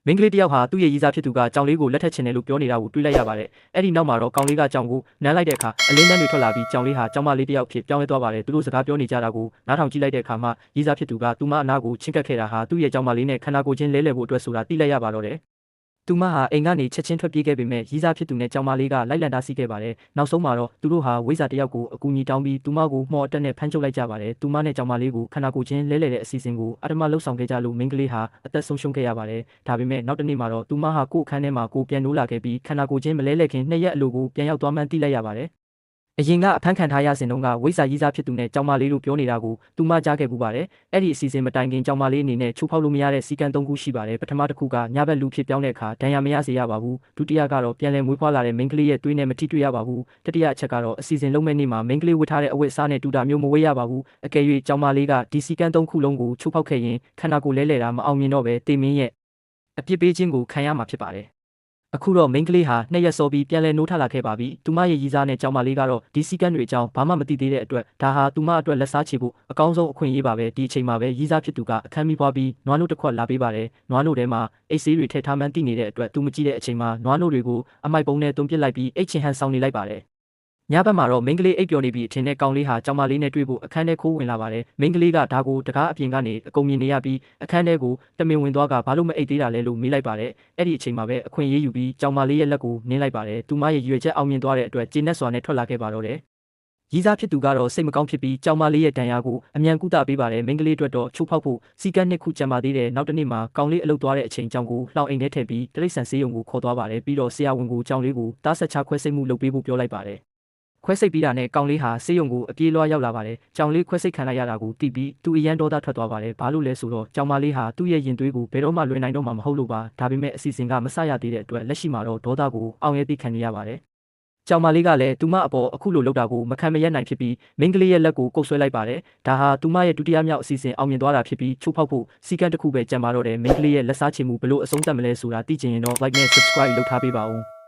မင်းကလေးတယောက်ဟာသူ့ရဲ့ရီးစားဖြစ်သူကကြောင်လေးကိုလက်ထပ်ချင်တယ်လို့ပြောနေတာကိုတွေးလိုက်ရပါတယ်။အဲ့ဒီနောက်မှာတော့ကောင်လေးကကြောင်ကိုနမ်းလိုက်တဲ့အခါအလင်းတန်းတွေထွက်လာပြီးကြောင်လေးဟာကြောင်မလေးတယောက်ဖြစ်ပြောင်းလဲသွားပါတယ်။သူတို့စကားပြောနေကြတာကိုနားထောင်ကြည့်လိုက်တဲ့အခါမှာရီးစားဖြစ်သူကသူမအနာကိုချင်းကပ်ခဲ့တာဟာသူ့ရဲ့ကြောင်မလေးနဲ့ခန္ဓာကိုယ်ချင်းလဲလှယ်ဖို့အတွက်ဆိုတာသိလိုက်ရပါတော့တယ်။သူမဟာအိမ်ကနေချက်ချင်းထွက်ပြေးခဲ့ပေမဲ့ရီးစားဖြစ်သူနဲ့ကြောင်မလေးကလိုက်လံတားဆီးခဲ့ပါတယ်။နောက်ဆုံးမှာတော့သူတို့ဟာဝိဇ္ဇာတယောက်ကိုအကူအညီတောင်းပြီးသူမကိုမှော်အတက်နဲ့ဖမ်းချုပ်လိုက်ကြပါတယ်။သူမနဲ့ကြောင်မလေးကိုခန္ဓာကိုယ်ချင်းလဲလှယ်တဲ့အစီအစဉ်ကိုအဓမ္မလှုပ်ဆောင်ခဲ့ကြလို့မင်းကလေးဟာအသက်ဆုံးရှုံးခဲ့ရပါတယ်။ဒါပေမဲ့နောက်တစ်နေ့မှာတော့သူမဟာကိုယ့်အခန်းထဲမှာကိုပြန်နိုးလာခဲ့ပြီးခန္ဓာကိုယ်ချင်းမလဲလှယ်ခင်2ရက်အလိုကိုပြန်ရောက်သွားမှန်းသိလိုက်ရပါတယ်။အရင်ကအဖမ်းခံထားရစဉ်တုန်းကဝိဇ္ဇာရီးစားဖြစ်သူနဲ့ကြောင်မလေးတို့ပြောနေတာကိုသူမကြားခဲ့ပူပါတယ်။အဲ့ဒီအစီအစဉ်မတိုင်ခင်ကြောင်မလေးအနေနဲ့ချိုးဖောက်လို့မရတဲ့စီကံ3ခုရှိပါတယ်။ပထမတစ်ခုကညဘက်လူဖြစ်ပြောင်းတဲ့အခါဒဏ်ရာမရစေရပါဘူး။ဒုတိယကတော့ပြန်လည်မွေးဖွားလာတဲ့မိန်းကလေးရဲ့သွေးနဲ့မထိတွေ့ရပါဘူး။တတိယအချက်ကတော့အစီအစဉ်လုံးမဲ့နေ့မှာမိန်းကလေးဝတ်ထားတဲ့အဝတ်အစားနဲ့တူတာမျိုးမဝေးရပါဘူး။အကယ်၍ကြောင်မလေးကဒီစီကံ3ခုလုံးကိုချိုးဖောက်ခဲ့ရင်ခန္ဓာကိုယ်လဲလှယ်တာမအောင်မြင်တော့ပဲတေမင်းရဲ့အပြစ်ပေးခြင်းကိုခံရမှာဖြစ်ပါတယ်။အခုတော့မိန်းကလေးဟာ2ရက်စောပြီးပြန်လည်နိုးထလာခဲ့ပါပြီ။သူမရဲ့ရီးစားနဲ့ကြောင်မလေးကတော့ဒီစီကံတွေအကြောင်းဘာမှမသိသေးတဲ့အတွက်ဒါဟာသူမအတွက်လက်စားချေဖို့အကောင်းဆုံးအခွင့်အရေးပါပဲ။ဒီအချိန်မှာပဲရီးစားဖြစ်သူကအခန်းမီးပွားပြီးနွားနို့တစ်ခွက်လာပေးပါတယ်။နွားနို့ထဲမှာအိတ်ဆေးတွေထည့်ထားမှန်းသိနေတဲ့အတွက်သူမကြည့်တဲ့အချိန်မှာနွားနို့တွေကိုအမိုက်ပုံးနဲ့သွန်းပစ်လိုက်ပြီးအိတ်ချင်ဟန်ဆောင်နေလိုက်ပါတယ်။ညဘက်မှာတော့မိန်းကလေးအိပ်ပျော်နေပြီးအထင်နဲ့ကောင်လေးဟာကြောင်မလေးနဲ့တွေ့ဖို့အခန်းထဲခိုးဝင်လာပါတယ်။မိန်းကလေးကဒါကိုတကားအပြင်ကနေအကုန်မြင်နေရပြီးအခန်းထဲကိုတမင်ဝင်သွားကဘာလို့မအိပ်သေးတာလဲလို့မေးလိုက်ပါတယ်။အဲ့ဒီအချိန်မှာပဲအခွင့်အရေးယူပြီးကြောင်မလေးရဲ့လက်ကိုနင်းလိုက်ပါတယ်။သူမရဲ့ရွေချက်အောင်မြင်သွားတဲ့အတွက်ကျေနပ်စွာနဲ့ထွက်လာခဲ့ပါတော့တယ်။ရီးစားဖြစ်သူကတော့စိတ်မကောင်းဖြစ်ပြီးကြောင်မလေးရဲ့ဒဏ်ရာကိုအမြန်ကုသပေးပါတယ်။မိန်းကလေးအတွက်တော့ချိုးဖောက်ဖို့စီကံ2ခုကျန်ပါသေးတယ်။နောက်တစ်နေ့မှာကောင်လေးအလုပ်သွားတဲ့အချိန်ကြောင်ကိုလှောင်အိမ်ထဲထည့်ပြီးတိရစ္ဆာန်ဆေးရုံကိုခေါ်သွားပါတယ်။ပြီးတော့ဆရာဝန်ကိုကြောင်လေးကိုတားဆက်ချခွဲစိတ်မှုလုပ်ပေးဖို့ပြောလိုက်ပါတယ်။ခွဲစိတ်ပြီးတာနဲ့ကောင်လေးဟာဆေးရုံကိုအပြေးလွှားရောက်လာပါတယ်။ကြောင်လေးခွဲစိတ်ခံလိုက်ရတာကိုသိပြီးသူအရန်ဒေါသထွက်သွားပါတယ်။ဘာလို့လဲဆိုတော့ကြောင်မလေးဟာသူ့ရဲ့ရင်သွေးကိုဘယ်တော့မှလွှဲနိုင်တော့မှာမဟုတ်လို့ပါ။ဒါပေမဲ့အစီအစဉ်ကမဆရသေးတဲ့အတွက်လက်ရှိမှာတော့ဒေါသကိုအောင်ရဲသိခံနေရပါတယ်။ကြောင်မလေးကလည်းသူမအပေါ်အခုလိုလုပ်တာကိုမခံမရနိုင်ဖြစ်ပြီးမိန်းကလေးရဲ့လက်ကိုကုပ်ဆွဲလိုက်ပါတယ်။ဒါဟာသူမရဲ့ဒုတိယမြောက်အစီအစဉ်အောင်မြင်သွားတာဖြစ်ပြီးချိုးဖောက်ဖို့စီကံတစ်ခုပဲကြံပါတော့တယ်။မိန်းကလေးရဲ့လက်စားချေမှုဘလို့အဆုံးသတ်မလဲဆိုတာသိချင်ရင်တော့ like နဲ့ subscribe လုပ်ထားပေးပါဦး။